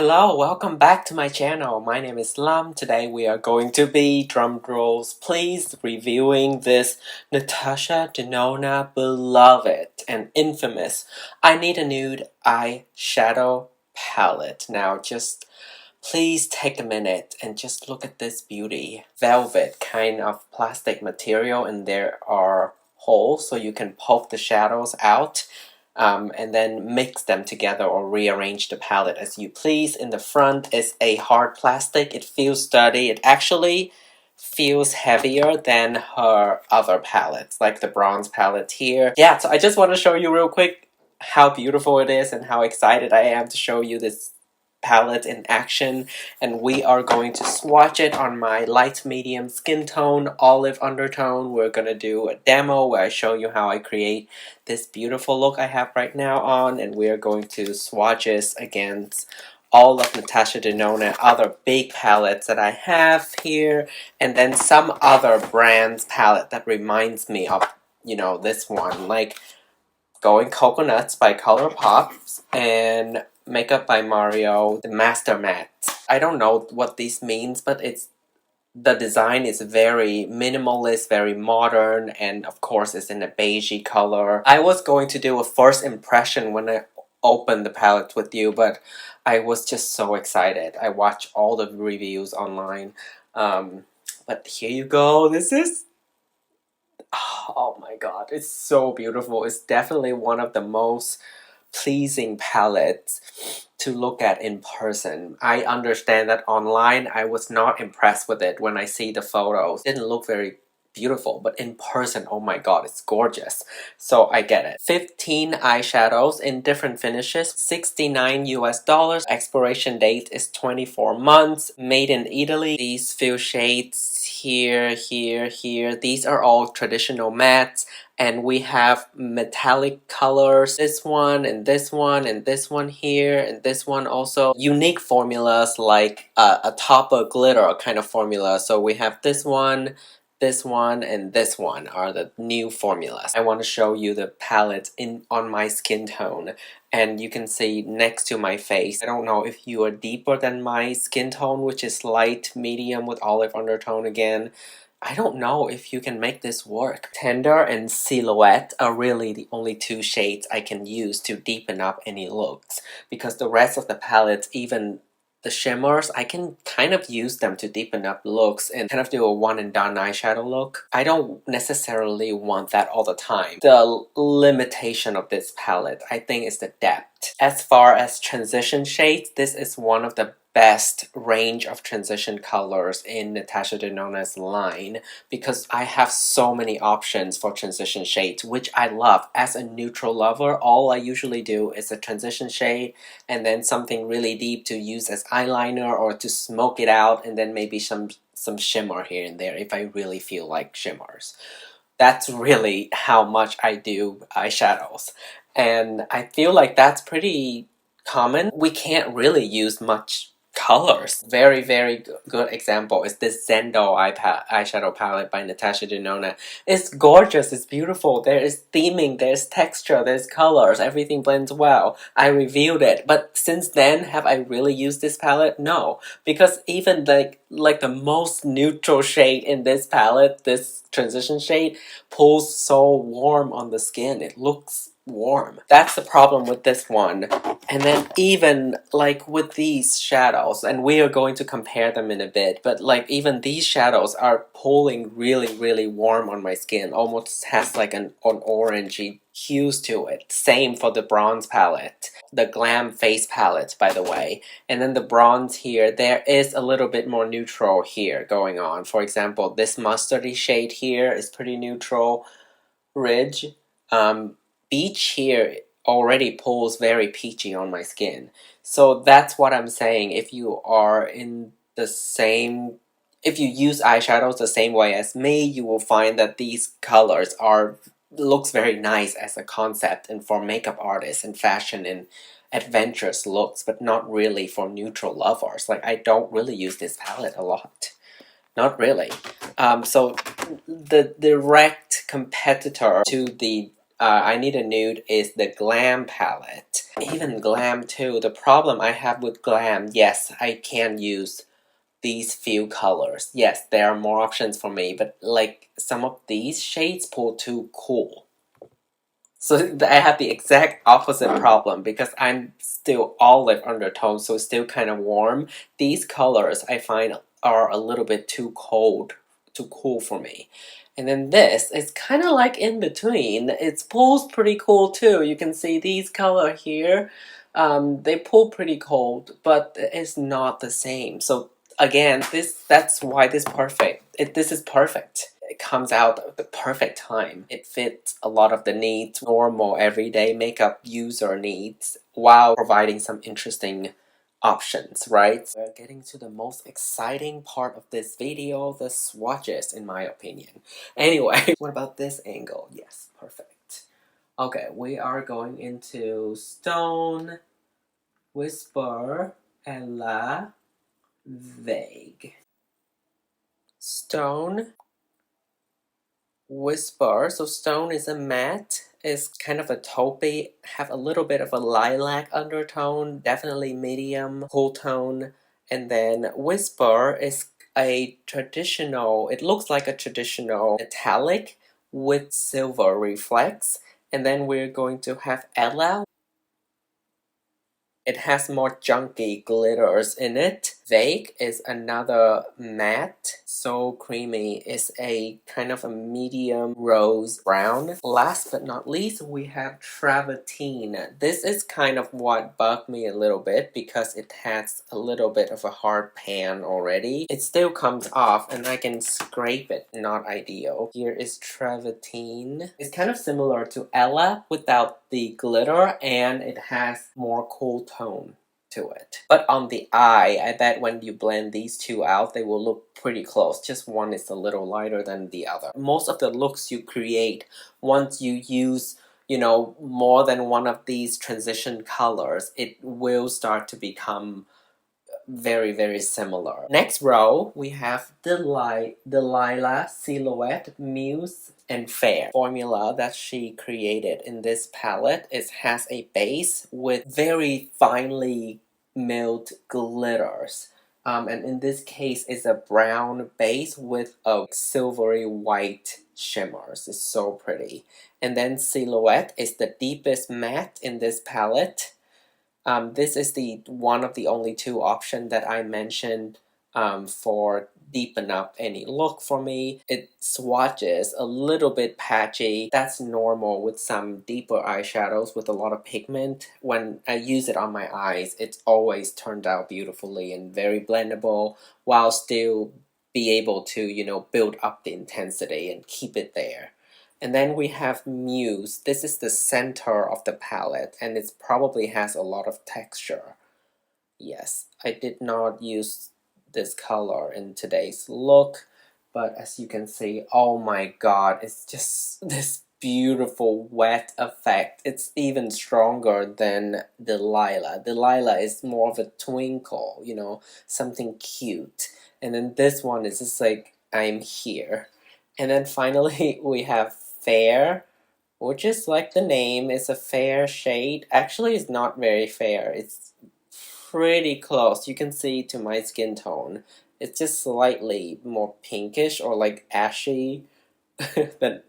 Hello, welcome back to my channel. My name is Lam. Today we are going to be, drum rolls please, reviewing this Natasha Denona beloved and infamous I Need a Nude eyeshadow palette. Now just please take a minute and just look at this beauty. Velvet kind of plastic material, and there are holes so you can poke the shadows out. And then mix them together or rearrange the palette as you please. In the front is a hard plastic. It feels sturdy. It actually feels heavier than her other palettes, like the bronze palette here. Yeah, so I just want to show you real quick how beautiful it is and how excited I am to show you this palette in action, and we are going to swatch it on my light medium skin tone, olive undertone. We're gonna do a demo where I show you how I create this beautiful look I have right now on, and we are going to swatches against all of Natasha Denona other big palettes that I have here, and then some other brands palette that reminds me of, you know, this one, like Going Coconuts by ColourPop and Makeup by Mario, the Master Matte. I don't know what this means, but the design is very minimalist, very modern, and of course it's in a beigey color. I was going to do a first impression when I opened the palette with you, but I was just so excited. I watched all the reviews online. But here you go. This is... oh my god, it's so beautiful. It's definitely one of the most pleasing palettes to look at in person. I understand that online I was not impressed with it when I see the photos. It didn't look very beautiful, but in person, oh my god, it's gorgeous. So I get it. 15 eyeshadows in different finishes, $69 US. Expiration date is 24 months. Made in Italy. These few shades here, here. These are all traditional mattes. And we have metallic colors, this one, and this one, and this one here, and this one also. Unique formulas like a topper glitter kind of formula. So we have this one, and this one are the new formulas. I want to show you the palette on my skin tone. And you can see next to my face. I don't know if you are deeper than my skin tone, which is light, medium with olive undertone again. I don't know if you can make this work. Tender and Silhouette are really the only two shades I can use to deepen up any looks, because the rest of the palette, even the shimmers, I can kind of use them to deepen up looks and kind of do a one and done eyeshadow look. I don't necessarily want that all the time. The limitation of this palette, I think, is the depth. As far as transition shades, this is one of the best range of transition colors in Natasha Denona's line, because I have so many options for transition shades, which I love. As a neutral lover, all I usually do is a transition shade and then something really deep to use as eyeliner or to smoke it out, and then maybe some shimmer here and there if I really feel like shimmers. That's really how much I do eyeshadows, and I feel like that's pretty common. We can't really use much colors. Very good example is this Zendo eyeshadow palette by Natasha Denona. It's gorgeous, it's beautiful, there is theming, there's texture, there's colors, everything blends well. I reviewed it, but since then, have I really used this palette? No, because even like the most neutral shade in this palette, this transition shade, pulls so warm on the skin. It looks warm. That's the problem with this one. And then even like with these shadows, and we are going to compare them in a bit, but like even these shadows are pulling really warm on my skin. Almost has like an orangey hues to it. Same for the bronze palette. The Glam face palette, by the way. And then the bronze here, there is a little bit more neutral here going on. For example, this mustardy shade here is pretty neutral. Ridge. Beach here already pulls very peachy on my skin. So that's what I'm saying. If you are in the same... if you use eyeshadows the same way as me, you will find that these colors looks very nice as a concept and for makeup artists and fashion and adventurous looks, but not really for neutral lovers. Like, I don't really use this palette a lot. Not really. So the direct competitor to the I Need a Nude is the Glam palette. Even Glam too. The problem I have with Glam, yes, I can use these few colors. Yes, there are more options for me, but like some of these shades pull too cool. So I have the exact opposite problem because I'm still olive undertone, so it's still kind of warm. These colors I find are a little bit too cold, too cool for me. And then this is kind of like in between. It pulls pretty cool too. You can see these color here. They pull pretty cold, but it's not the same. So again, that's why this is perfect. It comes out at the perfect time. It fits a lot of the needs, normal everyday makeup user needs, while providing some interesting options, right? We're getting to the most exciting part of this video, the swatches, in my opinion. Anyway, what about this angle? Yes, perfect. Okay, we are going into Stone, Whisper, and La Vague. Stone, Whisper. So Stone is a matte. It's kind of a taupey, have a little bit of a lilac undertone, definitely medium cool tone. And then Whisper is a traditional, it looks like a traditional metallic with silver reflex. And then we're going to have Ella. It has more junky glitters in it. Vague is another matte. So Creamy is a kind of a medium rose brown. Last but not least, we have Travertine. This is kind of what bugged me a little bit because it has a little bit of a hard pan already. It still comes off and I can scrape it. Not ideal. Here is Travertine. It's kind of similar to Ella without the glitter, and it has more cool tone to it. But on the eye, I bet when you blend these two out, they will look pretty close. Just one is a little lighter than the other. Most of the looks you create, once you use, you know, more than one of these transition colors, it will start to become very, very similar. Next row, we have Delilah, Silhouette, Muse, and Fair. Formula that she created in this palette has a base with very finely milled glitters. And in this case, it's a brown base with a silvery white shimmers. It's so pretty. And then Silhouette is the deepest matte in this palette. This is the one of the only two options that I mentioned for deepen up any look for me. It swatches a little bit patchy. That's normal with some deeper eyeshadows with a lot of pigment. When I use it on my eyes, it's always turned out beautifully and very blendable while still be able to, you know, build up the intensity and keep it there. And then we have Muse. This is the center of the palette and it probably has a lot of texture. Yes, I did not use this color in today's look, but as you can see, oh my god, it's just this beautiful wet effect. It's even stronger than Delilah. Delilah is more of a twinkle, you know, something cute. And then this one is just like, I'm here. And then finally we have Fair, which is like the name, is a fair shade. Actually, it's not very fair. It's pretty close. You can see to my skin tone. It's just slightly more pinkish or like ashy than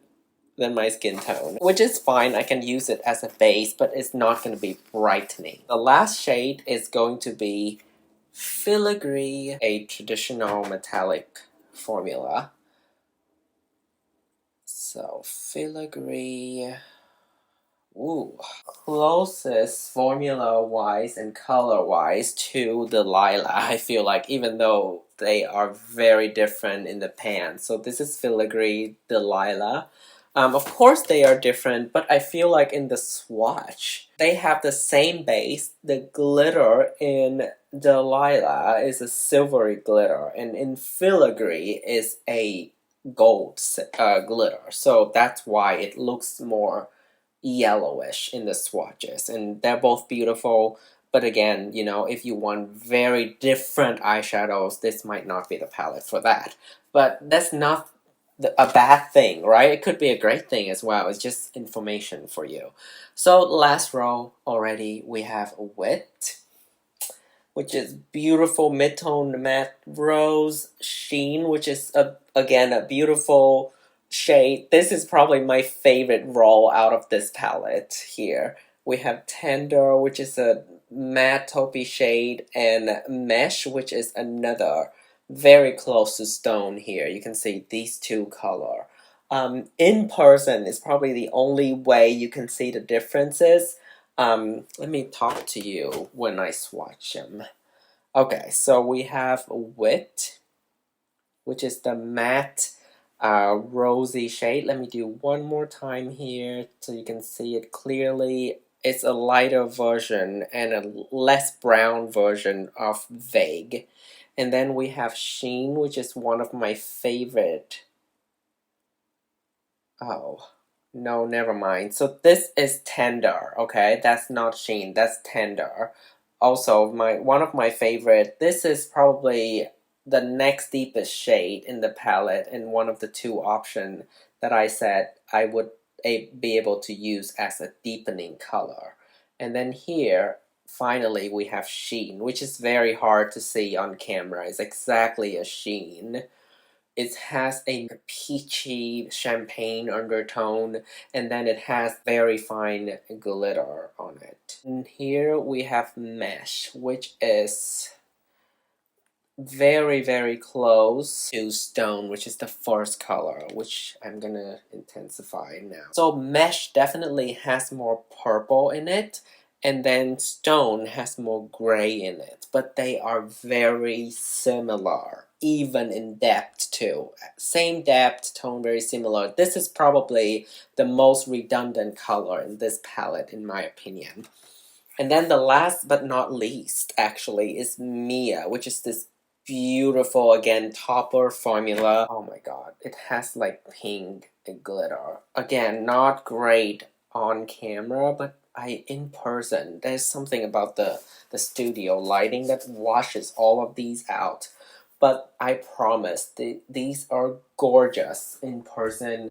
my skin tone. Which is fine, I can use it as a base, but it's not going to be brightening. The last shade is going to be Filigree, a traditional metallic formula. So, Filigree, ooh, closest formula-wise and color-wise to Delilah, I feel like, even though they are very different in the pan. So this is Filigree, Delilah. Of course they are different, but I feel like in the swatch, they have the same base. The glitter in Delilah is a silvery glitter, and in Filigree is a gold glitter, so that's why it looks more yellowish in the swatches, and they're both beautiful. But again, you know, if you want very different eyeshadows, this might not be the palette for that. But that's not a bad thing, right? It could be a great thing as well. It's just information for you. So last row already, we have Wit, which is beautiful mid-tone matte rose. Sheen, which is again a beautiful shade. This is probably my favorite roll out of this palette here. We have Tender, which is a matte taupey shade, and Mesh, which is another very close to stone here. You can see these two color. In person is probably the only way you can see the differences. Let me talk to you when I swatch them. Okay, so we have Wit, which is the matte rosy shade. Let me do one more time here so you can see it clearly. It's a lighter version and a less brown version of Vague. And then we have Sheen, which is one of my favorite. Oh, no, never mind. So this is Tender, okay? That's not Sheen, that's Tender. Also, one of my favorite, this is probably the next deepest shade in the palette and one of the two options that I said I would be able to use as a deepening color. And then here, finally, we have Sheen, which is very hard to see on camera. It's exactly a Sheen. It has a peachy champagne undertone, and then it has very fine glitter on it. And here we have Mesh, which is very, very close to Stone, which is the first color, which I'm gonna intensify now. So Mesh definitely has more purple in it, and then Stone has more gray in it, but they are very similar, even in depth too. Same depth, tone very similar. This is probably the most redundant color in this palette, in my opinion. And then the last but not least, actually, is Mia, which is this beautiful, again, topper formula. Oh my god, it has like pink glitter. Again, not great on camera, but in person, there's something about the studio lighting that washes all of these out. But I promise, these are gorgeous in person.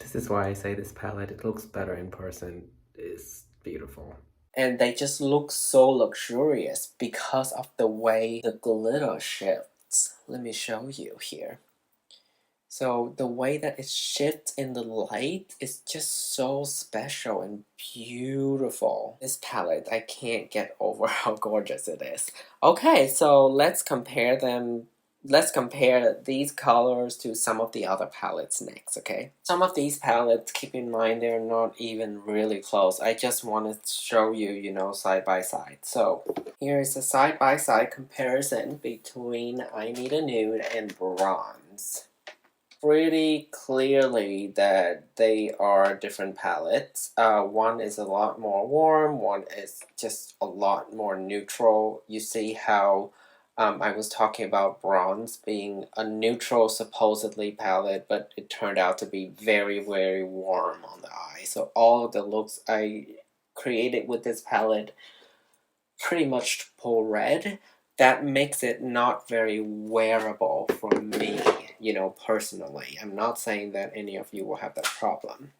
This is why I say this palette, it looks better in person, is beautiful. And they just look so luxurious because of the way the glitter shifts. Let me show you here. So the way that it shifts in the light is just so special and beautiful. This palette, I can't get over how gorgeous it is. Okay, so let's compare them. Let's compare these colors to some of the other palettes next, okay? Some of these palettes, keep in mind, they're not even really close. I just wanted to show you, you know, side by side. So here is a side by side comparison between I Need a Nude and Bronze. Pretty clearly that they are different palettes. One is a lot more warm, one is just a lot more neutral. You see how I was talking about Bronze being a neutral supposedly palette, but it turned out to be very, very warm on the eye. So all of the looks I created with this palette pretty much pull red. That makes it not very wearable for me, you know, personally. I'm not saying that any of you will have that problem.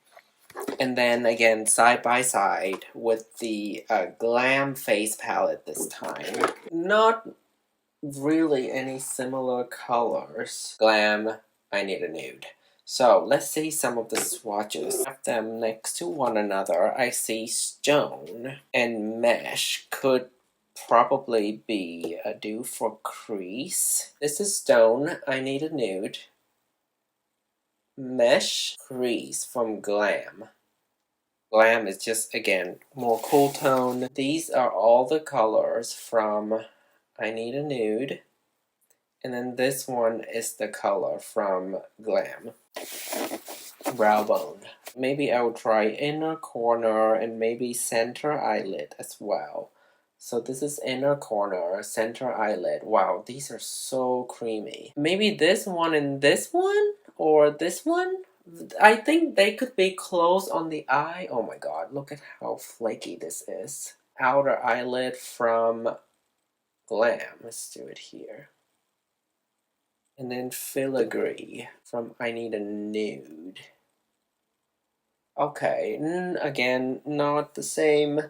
And then again, side by side with the Glam face palette this time. Not really any similar colors. Glam, I Need a Nude. So let's see some of the swatches. I have them next to one another. I see Stone and Mesh could probably be a dupe for crease. This is Stone, I Need a Nude. Mesh, crease from Glam. Glam is just, again, more cool tone. These are all the colors from I Need a Nude. And then this one is the color from Glam. Brow bone. Maybe I will try inner corner and maybe center eyelid as well. So this is inner corner, center eyelid. Wow, these are so creamy. Maybe this one and this one? Or this one? I think they could be close on the eye. Oh my god, look at how flaky this is. Outer eyelid from Glam. Let's do it here. And then Filigree from I Need a Nude. Okay, again, not the same.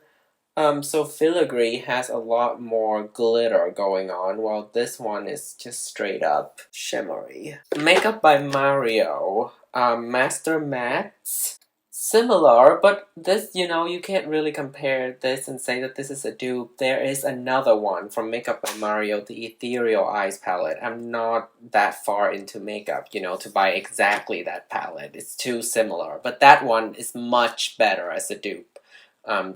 So Filigree has a lot more glitter going on, while this one is just straight up shimmery. Makeup by Mario. Master Mattes. Similar, but this, you can't really compare this and say that this is a dupe. There is another one from Makeup by Mario, the Ethereal Eyes palette. I'm not that far into makeup, to buy exactly that palette. It's too similar. But that one is much better as a dupe.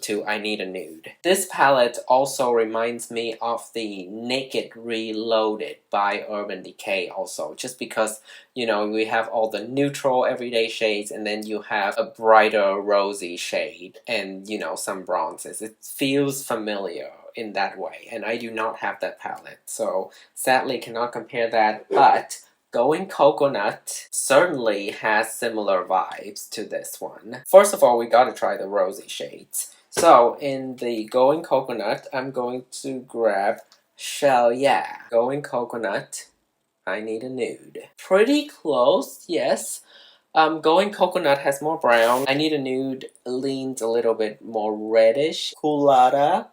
To I Need a Nude. This palette also reminds me of the Naked Reloaded by Urban Decay also, just because, we have all the neutral everyday shades and then you have a brighter rosy shade and, some bronzes. It feels familiar in that way, and I do not have that palette, so sadly cannot compare that, but Going Coconut certainly has similar vibes to this one. First of all, we gotta try the rosy shades. So, in the Going Coconut, I'm going to grab Shell Yeah. Going Coconut, I Need a Nude. Pretty close, yes. Going Coconut has more brown. I Need a Nude leans a little bit more reddish. Coolada,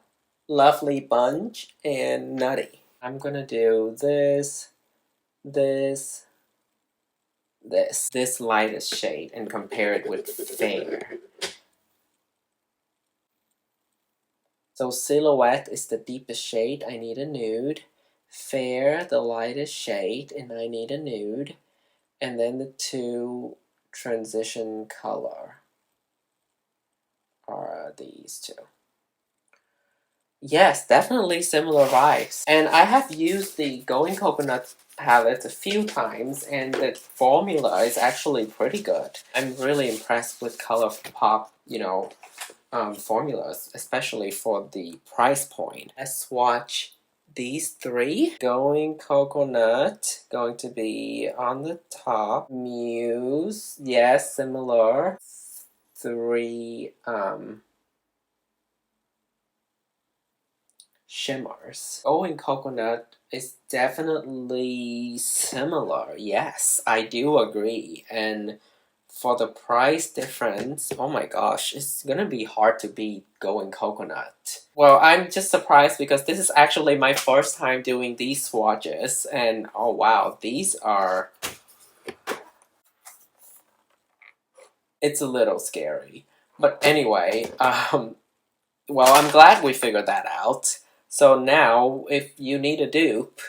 Lovely Bunch, and Nutty. I'm gonna do this lightest shade and compare it with Fair. So Silhouette is the deepest shade, I Need a Nude. Fair, the lightest shade, and I Need a Nude. And then the two transition color are these two. Yes, definitely similar vibes. And I have used the Going Coconut palette a few times, and the formula is actually pretty good. I'm really impressed with ColourPop, formulas, especially for the price point. Let's swatch these three. Going Coconut, going to be on the top. Muse, yes, similar. Three, shimmers. Going Coconut is definitely similar. Yes, I do agree. And for the price difference, oh my gosh, it's gonna be hard to beat Going Coconut. Well, I'm just surprised because this is actually my first time doing these swatches, and oh wow, these are... It's a little scary. But anyway, well, I'm glad we figured that out. So now, if you need a dupe,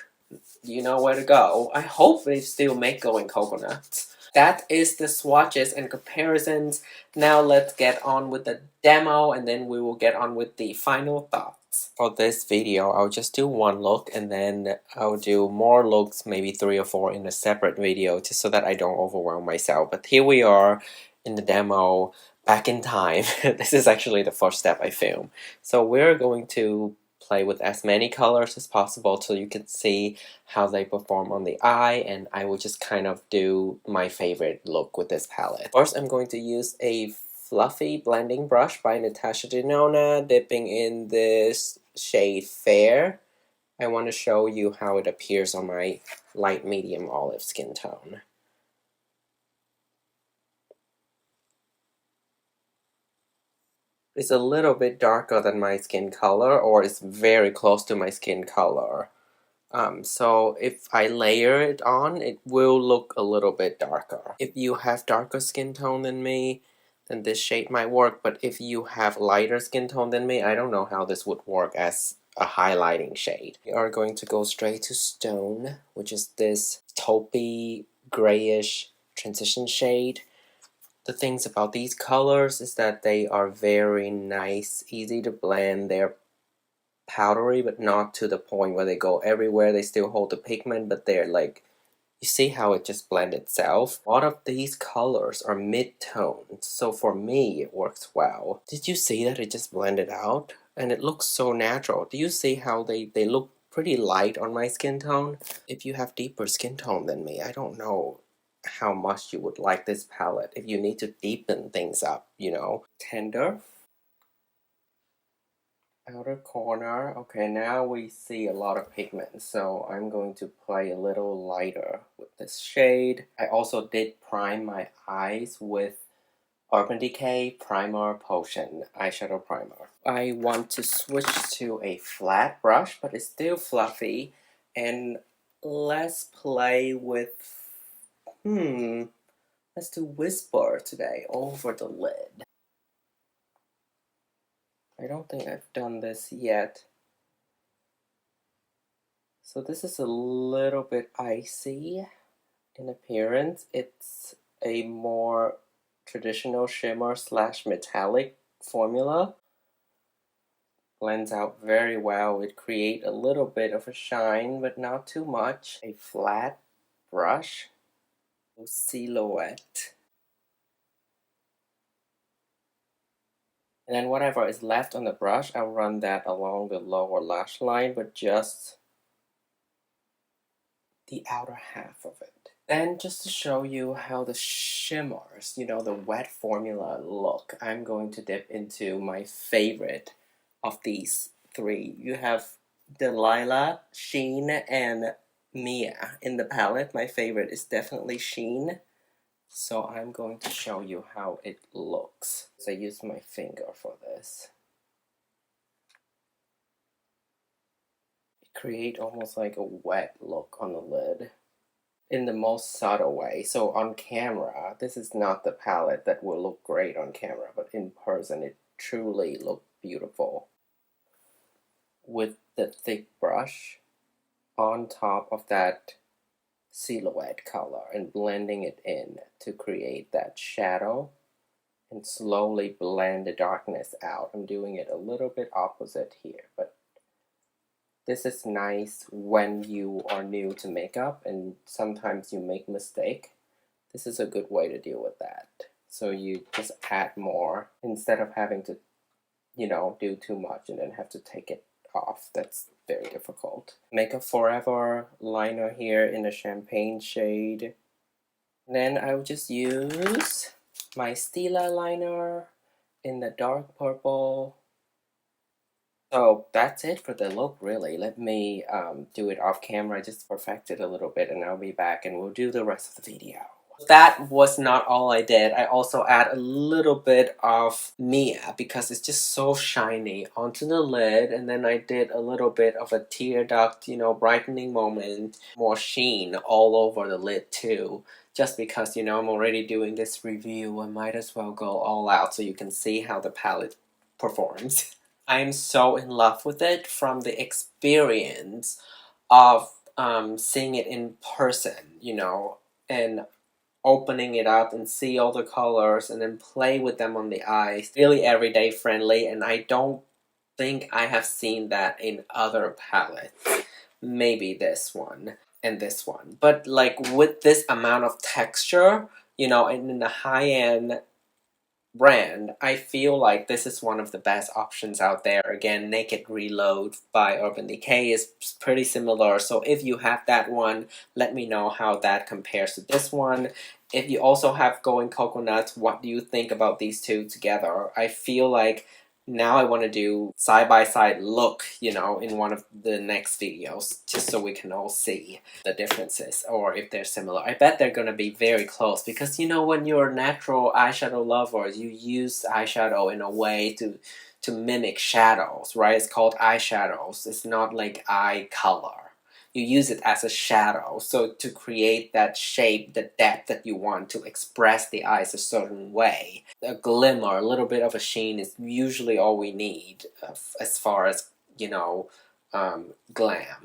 you know where to go. I hope they still make Going Coconut. That is the swatches and comparisons. Now let's get on with the demo, and then we will get on with the final thoughts. For this video, I'll just do one look, and then I'll do more looks, maybe 3 or 4 in a separate video, just so that I don't overwhelm myself. But here we are in the demo, back in time. This is actually the first step I film. So we're going to play with as many colors as possible so you can see how they perform on the eye, and I will just kind of do my favorite look with this palette. First, I'm going to use a fluffy blending brush by Natasha Denona, dipping in this shade Fair. I want to show you how it appears on my light medium olive skin tone. It's a little bit darker than my skin color, or it's very close to my skin color. So if I layer it on, it will look a little bit darker. If you have darker skin tone than me, then this shade might work, but if you have lighter skin tone than me, I don't know how this would work as a highlighting shade. We are going to go straight to Stone, which is this taupey, grayish transition shade. The things about these colors is that they are very nice, easy to blend. They're powdery, but not to the point where they go everywhere. They still hold the pigment, but they're like, you see how it just blends itself? A lot of these colors are mid-tones, so for me it works well. Did you see that it just blended out? And it looks so natural. Do you see how they look pretty light on my skin tone? If you have deeper skin tone than me, I don't know how much you would like this palette. If you need to deepen things up, Tender. outer corner. Okay, now we see a lot of pigment, so I'm going to play a little lighter with this shade. I also did prime my eyes with Urban Decay Primer Potion eyeshadow primer. I want to switch to a flat brush, but it's still fluffy, and let's play with, let's do Whisper today over the lid. I don't think I've done this yet. So this is a little bit icy in appearance. It's a more traditional shimmer slash metallic formula. Blends out very well. It creates a little bit of a shine, but not too much. A flat brush, silhouette. And then whatever is left on the brush, I'll run that along the lower lash line, but just the outer half of it. Then just to show you how the shimmers, the wet formula look, I'm going to dip into my favorite of these three. You have Delilah, Sheen, and Mia in the palette. My favorite is definitely Sheen. So I'm going to show you how it looks. So I use my finger for this. It creates almost like a wet look on the lid in the most subtle way. So on camera, this is not the palette that will look great on camera, but in person it truly looked beautiful. With the thick brush on top of that silhouette color and blending it in to create that shadow and slowly blend the darkness out. I'm doing it a little bit opposite here, but this is nice when you are new to makeup and sometimes you make mistake. This is a good way to deal with that. So you just add more instead of having to, do too much and then have to take it off. That's very difficult. Makeup Forever liner here in the champagne shade. And then I'll just use my Stila liner in the dark purple. So that's it for the look, really. Let me do it off camera, just perfect it a little bit, and I'll be back and we'll do the rest of the video. That was not all I did. I also add a little bit of Mia because it's just so shiny onto the lid, and then I did a little bit of a tear duct, brightening moment, more sheen all over the lid too. Just because, I'm already doing this review, I might as well go all out so you can see how the palette performs. I'm so in love with it from the experience of seeing it in person, and opening it up and see all the colors and then play with them on the eyes. Really everyday friendly, and I don't think I have seen that in other palettes. Maybe this one and this one. But like with this amount of texture, and in the high-end brand, I feel like this is one of the best options out there. Again, Naked Reload by Urban Decay is pretty similar, so if you have that one, let me know how that compares to this one. If you also have Going Coconut, what do you think about these two together? I feel like now I want to do side-by-side look, in one of the next videos, just so we can all see the differences, or if they're similar. I bet they're going to be very close, because, when you're a natural eyeshadow lover, you use eyeshadow in a way to mimic shadows, right? It's called eyeshadows. It's not like eye color. You use it as a shadow, so to create that shape, the depth that you want to express the eyes a certain way. A glimmer, a little bit of a sheen is usually all we need as far as, glam.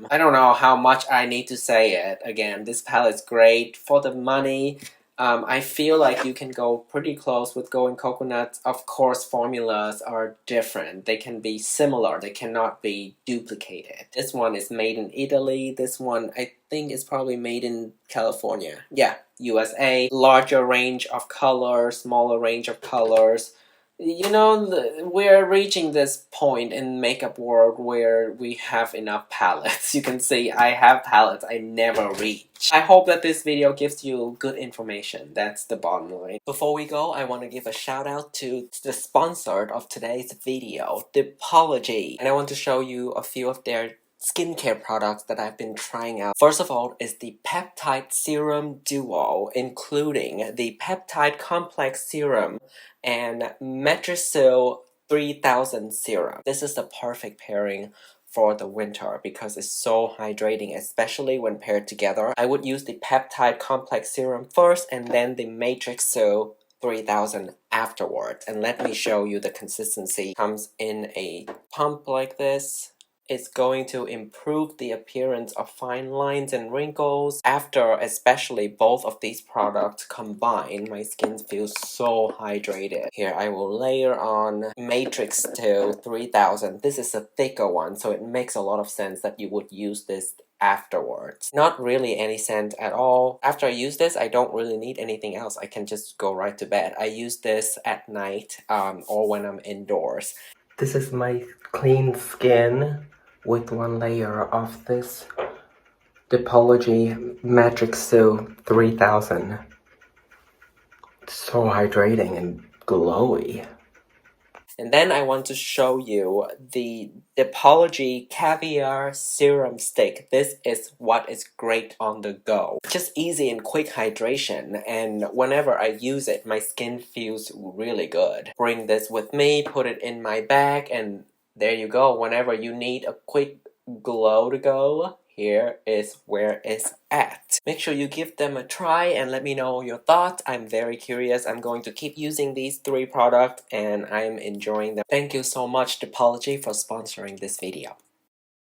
I don't know how much I need to say it. Again, this palette's great for the money. I feel like you can go pretty close with Going Coconut. Of course, formulas are different. They can be similar. They cannot be duplicated. This one is made in Italy. This one, I think, is probably made in California. Yeah, USA. Larger range of colors, smaller range of colors. You know, we're reaching this point in makeup world where we have enough palettes. You can see I have palettes I never reach. I hope that this video gives you good information. That's the bottom line. Before we go, I want to give a shout out to the sponsor of today's video, Depology. And I want to show you a few of their skincare products that I've been trying out. First of all is the Peptide Serum Duo, including the Peptide Complex Serum and Metrosil 3000 Serum. This is the perfect pairing for the winter because it's so hydrating, especially when paired together. I would use the Peptide Complex Serum first and then the Matrixil 3000 afterwards. And let me show you the consistency. Comes in a pump like this. It's going to improve the appearance of fine lines and wrinkles. After especially both of these products combined, my skin feels so hydrated. Here I will layer on Matrix 2 3000. This is a thicker one, so it makes a lot of sense that you would use this afterwards. Not really any scent at all. After I use this, I don't really need anything else. I can just go right to bed. I use this at night or when I'm indoors. This is my clean skin with one layer of this Depology Matrixil 3000. It's so hydrating and glowy. And then I want to show you the Depology Caviar Serum Stick. This is what is great on the go. Just easy and quick hydration, and whenever I use it, my skin feels really good. Bring this with me, put it in my bag, and there you go. Whenever you need a quick glow to go, here is where it's at. Make sure you give them a try and let me know your thoughts. I'm very curious. I'm going to keep using these 3 products and I'm enjoying them. Thank you so much, Depology, for sponsoring this video.